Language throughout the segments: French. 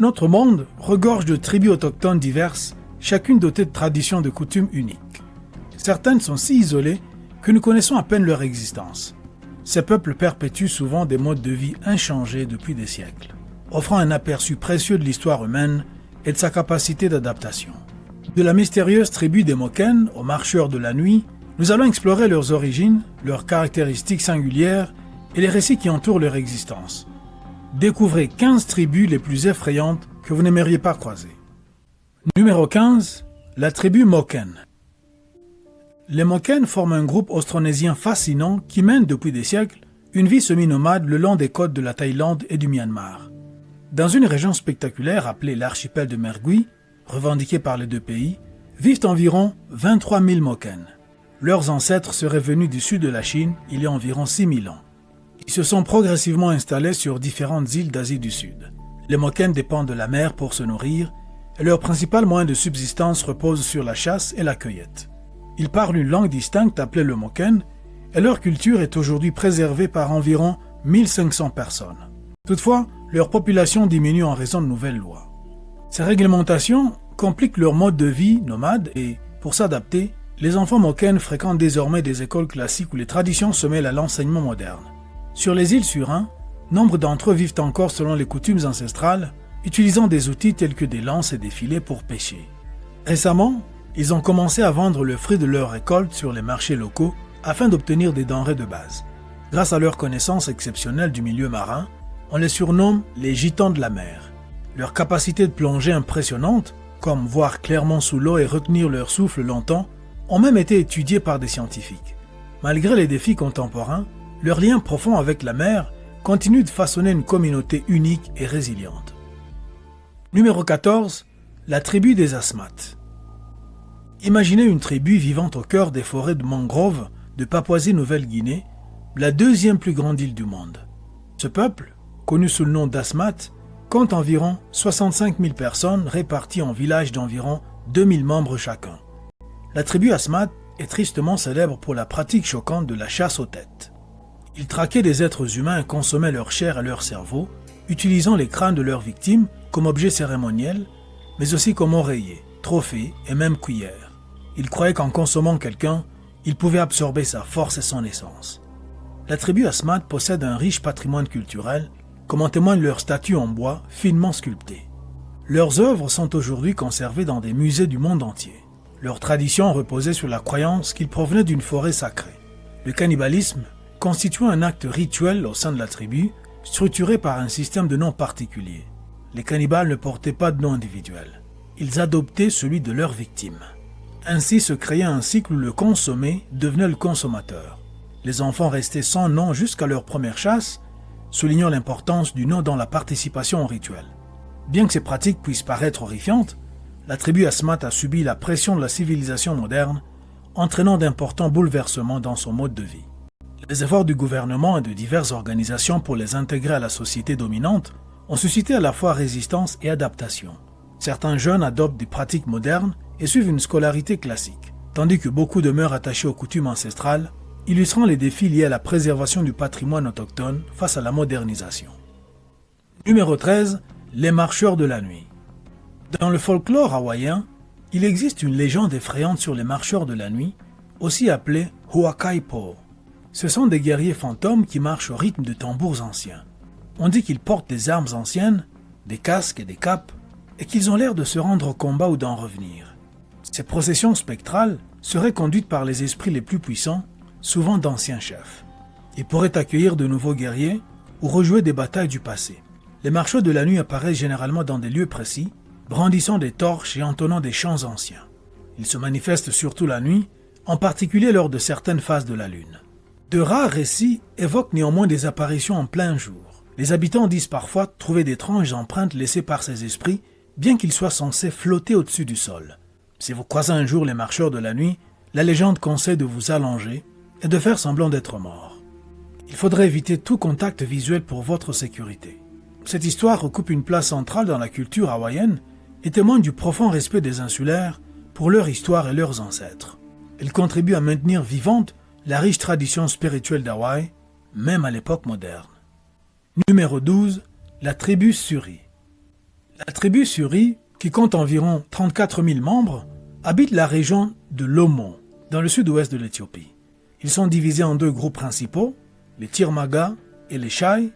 Notre monde regorge de tribus autochtones diverses, chacune dotée de traditions et de coutumes uniques. Certaines sont si isolées que nous connaissons à peine leur existence. Ces peuples perpétuent souvent des modes de vie inchangés depuis des siècles, offrant un aperçu précieux de l'histoire humaine et de sa capacité d'adaptation. De la mystérieuse tribu des Moken aux marcheurs de la nuit, nous allons explorer leurs origines, leurs caractéristiques singulières et les récits qui entourent leur existence. Découvrez 15 tribus les plus effrayantes que vous n'aimeriez pas croiser. Numéro 15. La tribu Moken. Les Moken forment un groupe austronésien fascinant qui mène depuis des siècles une vie semi-nomade le long des côtes de la Thaïlande et du Myanmar. Dans une région spectaculaire appelée l'archipel de Mergui, revendiquée par les deux pays, vivent environ 23 000 Moken. Leurs ancêtres seraient venus du sud de la Chine il y a environ 6 000 ans. Ils se sont progressivement installés sur différentes îles d'Asie du Sud. Les Moken dépendent de la mer pour se nourrir et leur principal moyen de subsistance repose sur la chasse et la cueillette. Ils parlent une langue distincte appelée le Moken et leur culture est aujourd'hui préservée par environ 1500 personnes. Toutefois, leur population diminue en raison de nouvelles lois. Ces réglementations compliquent leur mode de vie nomade et, pour s'adapter, les enfants Moken fréquentent désormais des écoles classiques où les traditions se mêlent à l'enseignement moderne. Sur les îles Surin, nombre d'entre eux vivent encore selon les coutumes ancestrales, utilisant des outils tels que des lances et des filets pour pêcher. Récemment, ils ont commencé à vendre le fruit de leur récolte sur les marchés locaux afin d'obtenir des denrées de base. Grâce à leur connaissance exceptionnelle du milieu marin, on les surnomme les gitans de la mer. Leur capacité de plongée impressionnante, comme voir clairement sous l'eau et retenir leur souffle longtemps, ont même été étudiées par des scientifiques. Malgré les défis contemporains, leur lien profond avec la mer continue de façonner une communauté unique et résiliente. Numéro 14. La tribu des Asmat. Imaginez une tribu vivant au cœur des forêts de mangroves de Papouasie-Nouvelle-Guinée, la deuxième plus grande île du monde. Ce peuple, connu sous le nom d'Asmat, compte environ 65 000 personnes réparties en villages d'environ 2000 membres chacun. La tribu Asmat est tristement célèbre pour la pratique choquante de la chasse aux têtes. Ils traquaient des êtres humains et consommaient leur chair et leur cerveau, utilisant les crânes de leurs victimes comme objets cérémoniels, mais aussi comme oreillers, trophées et même cuillères. Ils croyaient qu'en consommant quelqu'un, ils pouvaient absorber sa force et son essence. La tribu Asmat possède un riche patrimoine culturel, comme en témoigne leur statue en bois finement sculptée. Leurs œuvres sont aujourd'hui conservées dans des musées du monde entier. Leur tradition reposait sur la croyance qu'ils provenaient d'une forêt sacrée. Le cannibalisme constituait un acte rituel au sein de la tribu, structuré par un système de noms particuliers. Les cannibales ne portaient pas de nom individuel. Ils adoptaient celui de leurs victimes. Ainsi se créait un cycle où le consommé devenait le consommateur. Les enfants restaient sans nom jusqu'à leur première chasse, soulignant l'importance du nom dans la participation au rituel. Bien que ces pratiques puissent paraître horrifiantes, la tribu Asmat a subi la pression de la civilisation moderne, entraînant d'importants bouleversements dans son mode de vie. Les efforts du gouvernement et de diverses organisations pour les intégrer à la société dominante ont suscité à la fois résistance et adaptation. Certains jeunes adoptent des pratiques modernes et suivent une scolarité classique, tandis que beaucoup demeurent attachés aux coutumes ancestrales, illustrant les défis liés à la préservation du patrimoine autochtone face à la modernisation. Numéro 13. Les marcheurs de la nuit. Dans le folklore hawaïen, il existe une légende effrayante sur les marcheurs de la nuit, aussi appelés Huakaipo. Ce sont des guerriers fantômes qui marchent au rythme de tambours anciens. On dit qu'ils portent des armes anciennes, des casques et des capes, et qu'ils ont l'air de se rendre au combat ou d'en revenir. Ces processions spectrales seraient conduites par les esprits les plus puissants, souvent d'anciens chefs. Ils pourraient accueillir de nouveaux guerriers ou rejouer des batailles du passé. Les marcheurs de la nuit apparaissent généralement dans des lieux précis, brandissant des torches et entonnant des chants anciens. Ils se manifestent surtout la nuit, en particulier lors de certaines phases de la lune. De rares récits évoquent néanmoins des apparitions en plein jour. Les habitants disent parfois trouver d'étranges empreintes laissées par ces esprits, bien qu'ils soient censés flotter au-dessus du sol. Si vous croisez un jour les marcheurs de la nuit, la légende conseille de vous allonger et de faire semblant d'être mort. Il faudrait éviter tout contact visuel pour votre sécurité. Cette histoire occupe une place centrale dans la culture hawaïenne et témoigne du profond respect des insulaires pour leur histoire et leurs ancêtres. Elle contribue à maintenir vivante la riche tradition spirituelle d'Hawaï, même à l'époque moderne. Numéro 12. La tribu Suri. La tribu Suri, qui compte environ 34 000 membres, habite la région de l'Omo, dans le sud-ouest de l'Éthiopie. Ils sont divisés en deux groupes principaux, les Tirmaga et les Shai,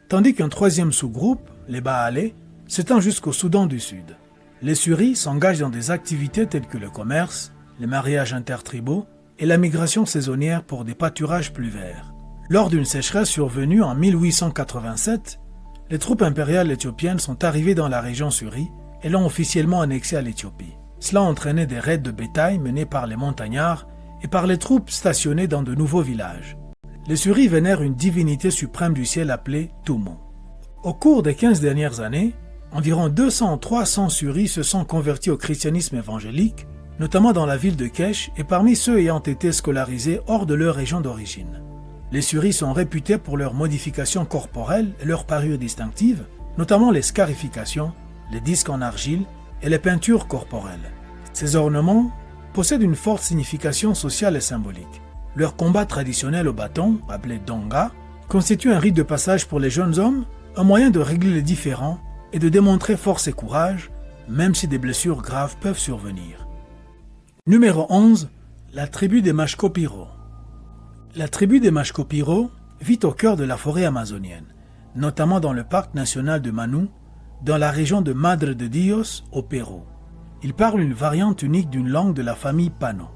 tandis qu'un troisième sous-groupe, les Baale, s'étend jusqu'au Soudan du Sud. Les Suri s'engagent dans des activités telles que le commerce, les mariages intertribaux et la migration saisonnière pour des pâturages plus verts. Lors d'une sécheresse survenue en 1887, les troupes impériales éthiopiennes sont arrivées dans la région Suri et l'ont officiellement annexée à l'Éthiopie. Cela entraînait des raids de bétail menés par les montagnards et par les troupes stationnées dans de nouveaux villages. Les Suri vénèrent une divinité suprême du ciel appelée Tumu. Au cours des 15 dernières années, environ 200-300 Suri se sont convertis au christianisme évangélique, notamment dans la ville de Kesh et parmi ceux ayant été scolarisés hors de leur région d'origine. Les Suri sont réputés pour leurs modifications corporelles et leur parure distinctive, notamment les scarifications, les disques en argile et les peintures corporelles. Ces ornements possèdent une forte signification sociale et symbolique. Leur combat traditionnel au bâton, appelé Donga, constitue un rite de passage pour les jeunes hommes, un moyen de régler les différends et de démontrer force et courage, même si des blessures graves peuvent survenir. Numéro 11. La tribu des Mashkopiro. La tribu des Mashkopiro vit au cœur de la forêt amazonienne, notamment dans le parc national de Manu, dans la région de Madre de Dios, au Pérou. Ils parlent une variante unique d'une langue de la famille Pano.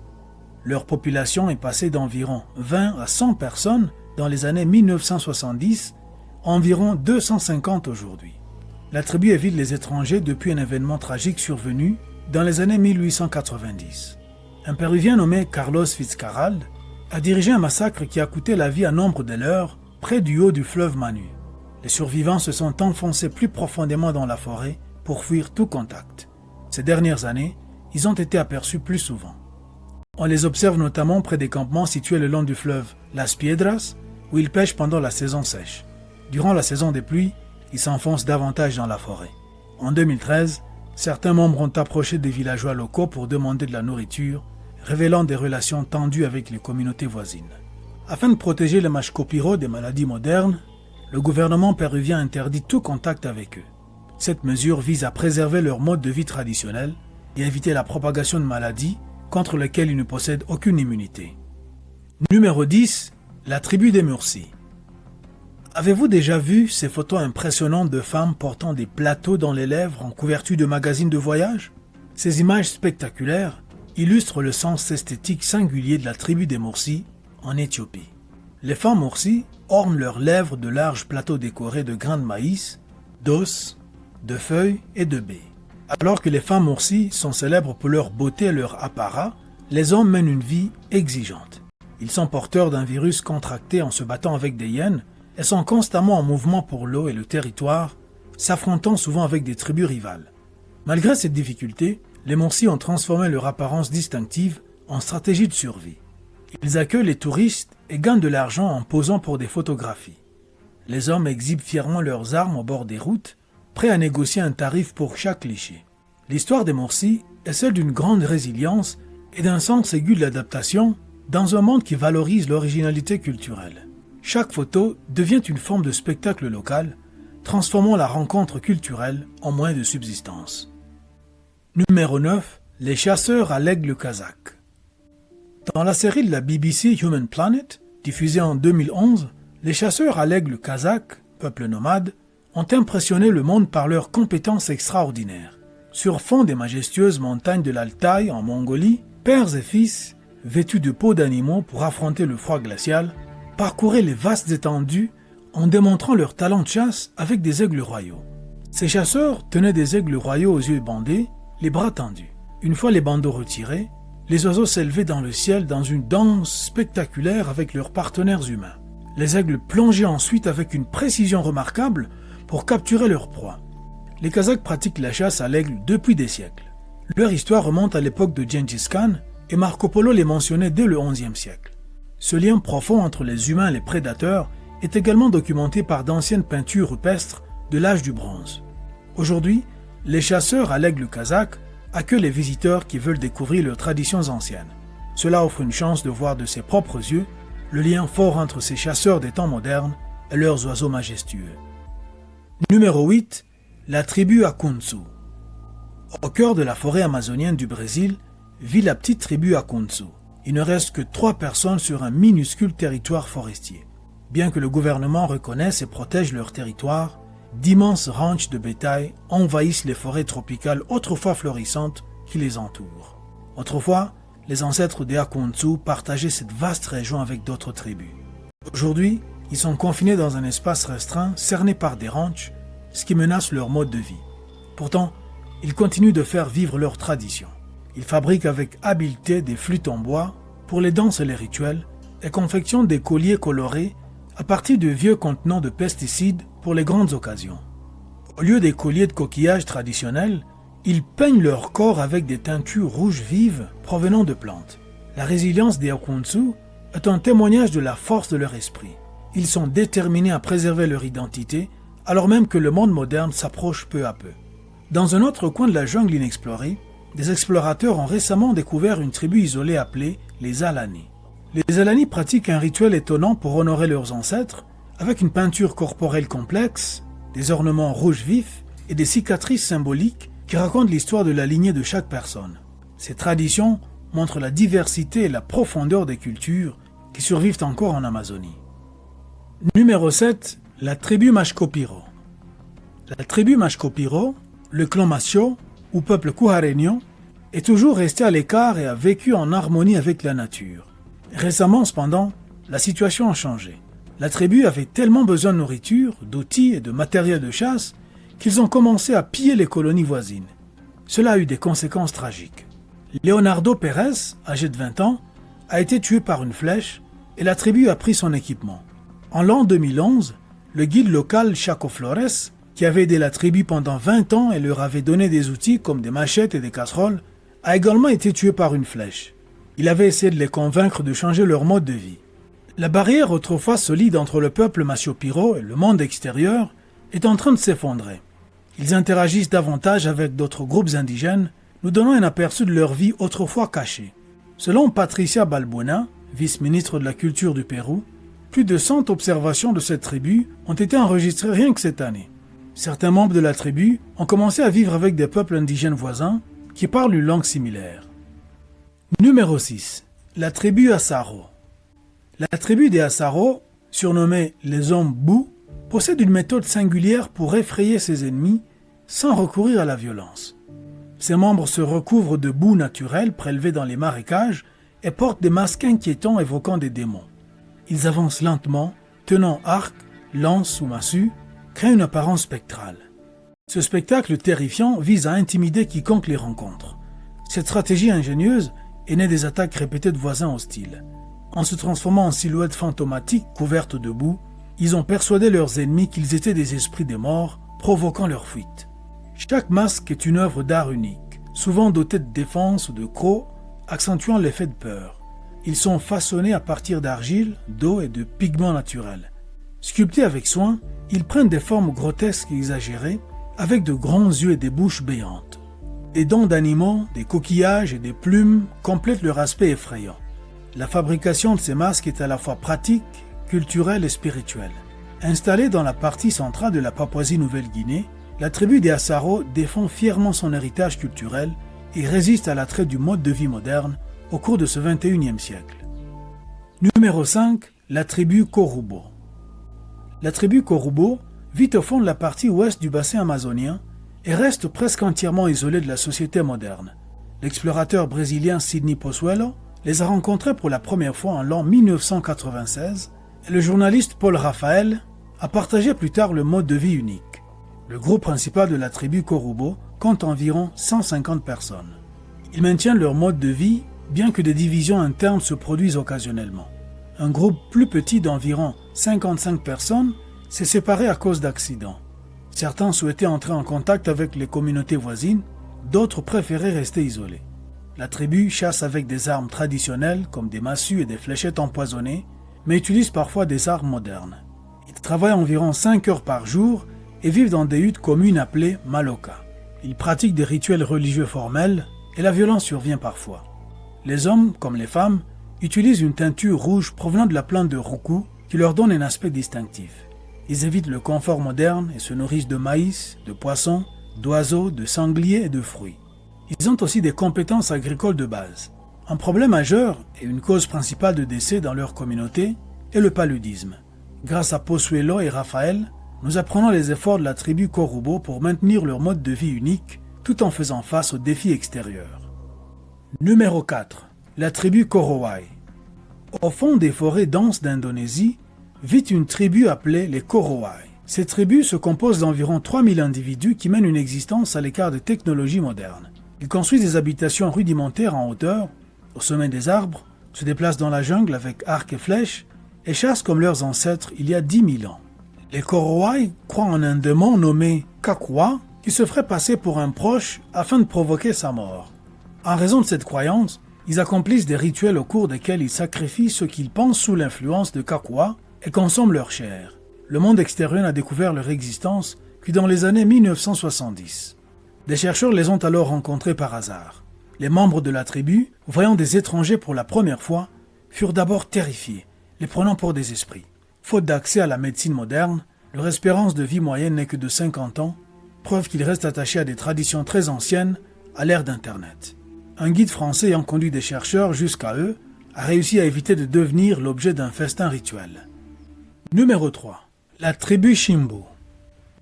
Leur population est passée d'environ 20 à 100 personnes dans les années 1970, à environ 250 aujourd'hui. La tribu évite les étrangers depuis un événement tragique survenu dans les années 1890. Un Péruvien nommé Carlos Fitzcarrald a dirigé un massacre qui a coûté la vie à nombre de leurs près du haut du fleuve Manu. Les survivants se sont enfoncés plus profondément dans la forêt pour fuir tout contact. Ces dernières années, ils ont été aperçus plus souvent. On les observe notamment près des campements situés le long du fleuve Las Piedras, où ils pêchent pendant la saison sèche. Durant la saison des pluies, ils s'enfoncent davantage dans la forêt. En 2013, certains membres ont approché des villageois locaux pour demander de la nourriture, révélant des relations tendues avec les communautés voisines. Afin de protéger les Mashkopiro des maladies modernes, le gouvernement péruvien interdit tout contact avec eux. Cette mesure vise à préserver leur mode de vie traditionnel et éviter la propagation de maladies contre lesquelles ils ne possèdent aucune immunité. Numéro 10. La tribu des Mursi. Avez-vous déjà vu ces photos impressionnantes de femmes portant des plateaux dans les lèvres en couverture de magazines de voyage? Ces images spectaculaires illustrent le sens esthétique singulier de la tribu des Mursi en Éthiopie. Les femmes Mursi ornent leurs lèvres de larges plateaux décorés de grains de maïs, d'os, de feuilles et de baies. Alors que les femmes Mursi sont célèbres pour leur beauté et leur apparat, les hommes mènent une vie exigeante. Ils sont porteurs d'un virus contracté en se battant avec des hyènes et sont constamment en mouvement pour l'eau et le territoire, s'affrontant souvent avec des tribus rivales. Malgré cette difficulté, les Mursi ont transformé leur apparence distinctive en stratégie de survie. Ils accueillent les touristes et gagnent de l'argent en posant pour des photographies. Les hommes exhibent fièrement leurs armes au bord des routes, prêts à négocier un tarif pour chaque cliché. L'histoire des Mursi est celle d'une grande résilience et d'un sens aigu de l'adaptation dans un monde qui valorise l'originalité culturelle. Chaque photo devient une forme de spectacle local, transformant la rencontre culturelle en moyen de subsistance. Numéro 9. Les chasseurs à l'aigle kazakh. Dans la série de la BBC Human Planet, diffusée en 2011, les chasseurs à l'aigle kazakh, peuple nomade, ont impressionné le monde par leurs compétences extraordinaires. Sur fond des majestueuses montagnes de l'Altaï en Mongolie, pères et fils, vêtus de peaux d'animaux pour affronter le froid glacial, parcouraient les vastes étendues en démontrant leur talent de chasse avec des aigles royaux. Ces chasseurs tenaient des aigles royaux aux yeux bandés, les bras tendus. Une fois les bandeaux retirés, les oiseaux s'élevaient dans le ciel dans une danse spectaculaire avec leurs partenaires humains. Les aigles plongeaient ensuite avec une précision remarquable pour capturer leur proie. Les Kazakhs pratiquent la chasse à l'aigle depuis des siècles. Leur histoire remonte à l'époque de Gengis Khan et Marco Polo les mentionnait dès le XIe siècle. Ce lien profond entre les humains et les prédateurs est également documenté par d'anciennes peintures rupestres de l'âge du bronze. Aujourd'hui, les chasseurs à l'aigle kazakh accueillent les visiteurs qui veulent découvrir leurs traditions anciennes. Cela offre une chance de voir de ses propres yeux le lien fort entre ces chasseurs des temps modernes et leurs oiseaux majestueux. Numéro 8. La tribu Akunzu. Au cœur de la forêt amazonienne du Brésil vit la petite tribu Akunzu. Il ne reste que 3 personnes sur un minuscule territoire forestier. Bien que le gouvernement reconnaisse et protège leur territoire, d'immenses ranchs de bétail envahissent les forêts tropicales autrefois florissantes qui les entourent. Autrefois, les ancêtres des Akunzu partageaient cette vaste région avec d'autres tribus. Aujourd'hui, ils sont confinés dans un espace restreint cerné par des ranchs, ce qui menace leur mode de vie. Pourtant, ils continuent de faire vivre leurs traditions. Ils fabriquent avec habileté des flûtes en bois pour les danses et les rituels et confectionnent des colliers colorés à partir de vieux contenants de pesticides pour les grandes occasions. Au lieu des colliers de coquillages traditionnels, ils peignent leur corps avec des teintures rouges vives provenant de plantes. La résilience des Akunzu est un témoignage de la force de leur esprit. Ils sont déterminés à préserver leur identité alors même que le monde moderne s'approche peu à peu. Dans un autre coin de la jungle inexplorée, des explorateurs ont récemment découvert une tribu isolée appelée les Alani. Les Alani pratiquent un rituel étonnant pour honorer leurs ancêtres, avec une peinture corporelle complexe, des ornements rouges vifs et des cicatrices symboliques qui racontent l'histoire de la lignée de chaque personne. Ces traditions montrent la diversité et la profondeur des cultures qui survivent encore en Amazonie. Numéro 7. La tribu Mashkopiro. La tribu Mashkopiro, le clan Masio, ou peuple Kuhareño, est toujours resté à l'écart et a vécu en harmonie avec la nature. Récemment, cependant, la situation a changé. La tribu avait tellement besoin de nourriture, d'outils et de matériel de chasse qu'ils ont commencé à piller les colonies voisines. Cela a eu des conséquences tragiques. Leonardo Pérez, âgé de 20 ans, a été tué par une flèche et la tribu a pris son équipement. En l'an 2011, le guide local Chaco Flores, qui avait aidé la tribu pendant 20 ans et leur avait donné des outils comme des machettes et des casseroles, a également été tué par une flèche. Il avait essayé de les convaincre de changer leur mode de vie. La barrière autrefois solide entre le peuple Mashkopiro et le monde extérieur est en train de s'effondrer. Ils interagissent davantage avec d'autres groupes indigènes, nous donnant un aperçu de leur vie autrefois cachée. Selon Patricia Balbuena, vice-ministre de la Culture du Pérou, plus de 100 observations de cette tribu ont été enregistrées rien que cette année. Certains membres de la tribu ont commencé à vivre avec des peuples indigènes voisins qui parlent une langue similaire. Numéro 6. La tribu Asaro. La tribu des Asaro, surnommée les hommes bouts, possède une méthode singulière pour effrayer ses ennemis sans recourir à la violence. Ses membres se recouvrent de boue naturelle prélevée dans les marécages et portent des masques inquiétants évoquant des démons. Ils avancent lentement, tenant arc, lance ou massue, créent une apparence spectrale. Ce spectacle terrifiant vise à intimider quiconque les rencontre. Cette stratégie ingénieuse est née des attaques répétées de voisins hostiles. En se transformant en silhouettes fantomatiques couvertes de boue, ils ont persuadé leurs ennemis qu'ils étaient des esprits des morts, provoquant leur fuite. Chaque masque est une œuvre d'art unique, souvent dotée de défenses ou de crocs, accentuant l'effet de peur. Ils sont façonnés à partir d'argile, d'eau et de pigments naturels. Sculptés avec soin, ils prennent des formes grotesques et exagérées, avec de grands yeux et des bouches béantes. Des dents d'animaux, des coquillages et des plumes complètent leur aspect effrayant. La fabrication de ces masques est à la fois pratique, culturelle et spirituelle. Installée dans la partie centrale de la Papouasie-Nouvelle-Guinée, la tribu des Asaro défend fièrement son héritage culturel et résiste à l'attrait du mode de vie moderne au cours de ce XXIe siècle. Numéro 5. La tribu Korubo. La tribu Korubo vit au fond de la partie ouest du bassin amazonien et reste presque entièrement isolée de la société moderne. L'explorateur brésilien Sidney Pozuelo les a rencontrés pour la première fois en l'an 1996 et le journaliste Paul Raphael a partagé plus tard le mode de vie unique. Le groupe principal de la tribu Korubo compte environ 150 personnes. Ils maintiennent leur mode de vie bien que des divisions internes se produisent occasionnellement. Un groupe plus petit d'environ 55 personnes s'est séparé à cause d'accidents. Certains souhaitaient entrer en contact avec les communautés voisines, d'autres préféraient rester isolés. La tribu chasse avec des armes traditionnelles comme des massues et des fléchettes empoisonnées, mais utilise parfois des armes modernes. Ils travaillent environ 5 heures par jour et vivent dans des huttes communes appelées maloka. Ils pratiquent des rituels religieux formels et la violence survient parfois. Les hommes, comme les femmes, utilisent une teinture rouge provenant de la plante de roucou qui leur donne un aspect distinctif. Ils évitent le confort moderne et se nourrissent de maïs, de poissons, d'oiseaux, de sangliers et de fruits. Ils ont aussi des compétences agricoles de base. Un problème majeur et une cause principale de décès dans leur communauté est le paludisme. Grâce à Pozuelo et Raphaël, nous apprenons les efforts de la tribu Korubo pour maintenir leur mode de vie unique tout en faisant face aux défis extérieurs. Numéro 4. La tribu Korowai. Au fond des forêts denses d'Indonésie, vit une tribu appelée les Korowai. Cette tribu se compose d'environ 3000 individus qui mènent une existence à l'écart des technologies modernes. Ils construisent des habitations rudimentaires en hauteur, au sommet des arbres, se déplacent dans la jungle avec arcs et flèches, et chassent comme leurs ancêtres il y a 10 000 ans. Les Korowai croient en un démon nommé Kakwa qui se ferait passer pour un proche afin de provoquer sa mort. En raison de cette croyance, ils accomplissent des rituels au cours desquels ils sacrifient ceux qu'ils pensent sous l'influence de Kakwa et consomment leur chair. Le monde extérieur n'a découvert leur existence que dans les années 1970. Des chercheurs les ont alors rencontrés par hasard. Les membres de la tribu, voyant des étrangers pour la première fois, furent d'abord terrifiés, les prenant pour des esprits. Faute d'accès à la médecine moderne, leur espérance de vie moyenne n'est que de 50 ans, preuve qu'ils restent attachés à des traditions très anciennes à l'ère d'Internet. Un guide français ayant conduit des chercheurs jusqu'à eux a réussi à éviter de devenir l'objet d'un festin rituel. Numéro 3. La tribu Shimbu.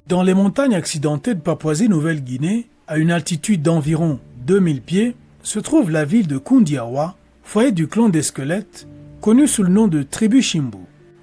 Dans les montagnes accidentées de Papouasie-Nouvelle-Guinée, à une altitude d'environ 2000 pieds, se trouve la ville de Kundiawa, foyer du clan des squelettes, connu sous le nom de tribu Shimbu.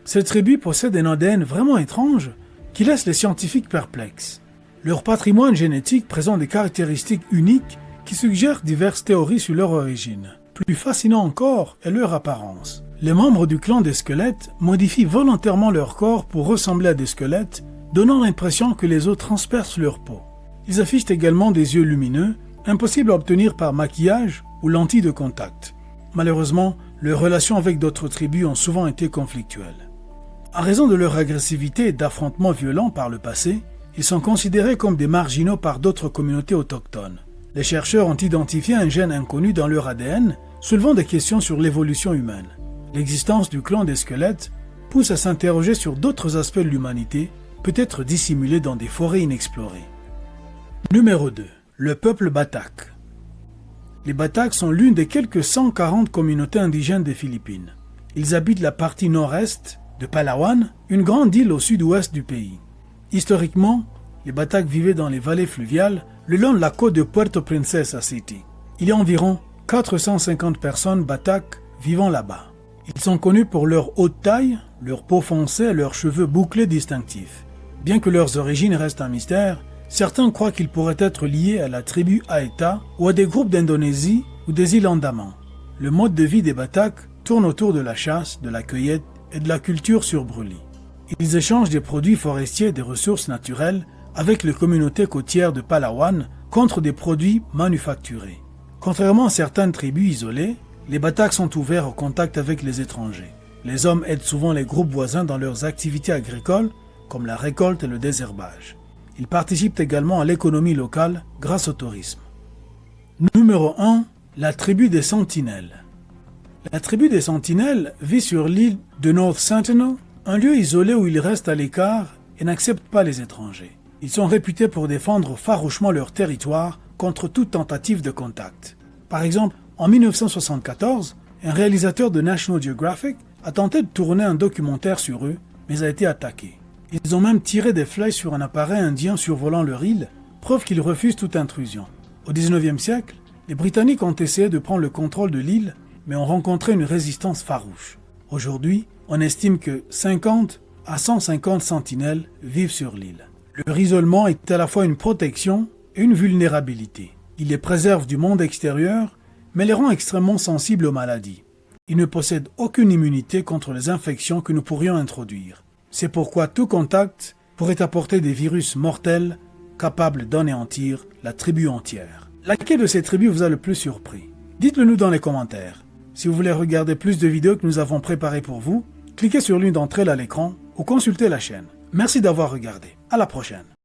Cette tribu possède un ADN vraiment étrange qui laisse les scientifiques perplexes. Leur patrimoine génétique présente des caractéristiques uniques qui suggèrent diverses théories sur leur origine. Plus fascinant encore est leur apparence. Les membres du clan des squelettes modifient volontairement leur corps pour ressembler à des squelettes, donnant l'impression que les os transpercent leur peau. Ils affichent également des yeux lumineux, impossibles à obtenir par maquillage ou lentilles de contact. Malheureusement, leurs relations avec d'autres tribus ont souvent été conflictuelles. En raison de leur agressivité et d'affrontements violents par le passé, ils sont considérés comme des marginaux par d'autres communautés autochtones. Les chercheurs ont identifié un gène inconnu dans leur ADN, soulevant des questions sur l'évolution humaine. L'existence du clan des squelettes pousse à s'interroger sur d'autres aspects de l'humanité, peut-être dissimulés dans des forêts inexplorées. Numéro 2. Le peuple Batak. Les Batak sont l'une des quelques 140 communautés indigènes des Philippines. Ils habitent la partie nord-est de Palawan, une grande île au sud-ouest du pays. Historiquement, les Batak vivaient dans les vallées fluviales le long de la côte de Puerto Princesa City. Il y a environ 450 personnes Batak vivant là-bas. Ils sont connus pour leur haute taille, leur peau foncée et leurs cheveux bouclés distinctifs. Bien que leurs origines restent un mystère, certains croient qu'ils pourraient être liés à la tribu Aeta ou à des groupes d'Indonésie ou des îles Andaman. Le mode de vie des Batak tourne autour de la chasse, de la cueillette et de la culture sur brûlis. Ils échangent des produits forestiers et des ressources naturelles avec les communautés côtières de Palawan contre des produits manufacturés. Contrairement à certaines tribus isolées, les Batak sont ouverts au contact avec les étrangers. Les hommes aident souvent les groupes voisins dans leurs activités agricoles, comme la récolte et le désherbage. Ils participent également à l'économie locale grâce au tourisme. Numéro 1. La tribu des Sentinelles. La tribu des Sentinelles vit sur l'île de North Sentinel, un lieu isolé où ils restent à l'écart et n'acceptent pas les étrangers. Ils sont réputés pour défendre farouchement leur territoire contre toute tentative de contact. Par exemple, en 1974, un réalisateur de National Geographic a tenté de tourner un documentaire sur eux, mais a été attaqué. Ils ont même tiré des flèches sur un appareil indien survolant leur île, preuve qu'ils refusent toute intrusion. Au XIXe siècle, les Britanniques ont essayé de prendre le contrôle de l'île, mais ont rencontré une résistance farouche. Aujourd'hui, on estime que 50 à 150 sentinelles vivent sur l'île. Leur isolement est à la fois une protection et une vulnérabilité. Il les préserve du monde extérieur, mais les rend extrêmement sensibles aux maladies. Ils ne possèdent aucune immunité contre les infections que nous pourrions introduire. C'est pourquoi tout contact pourrait apporter des virus mortels capables d'anéantir la tribu entière. Laquelle de ces tribus vous a le plus surpris? Dites-le nous dans les commentaires. Si vous voulez regarder plus de vidéos que nous avons préparées pour vous, cliquez sur l'une d'entre elles à l'écran ou consultez la chaîne. Merci d'avoir regardé. À la prochaine.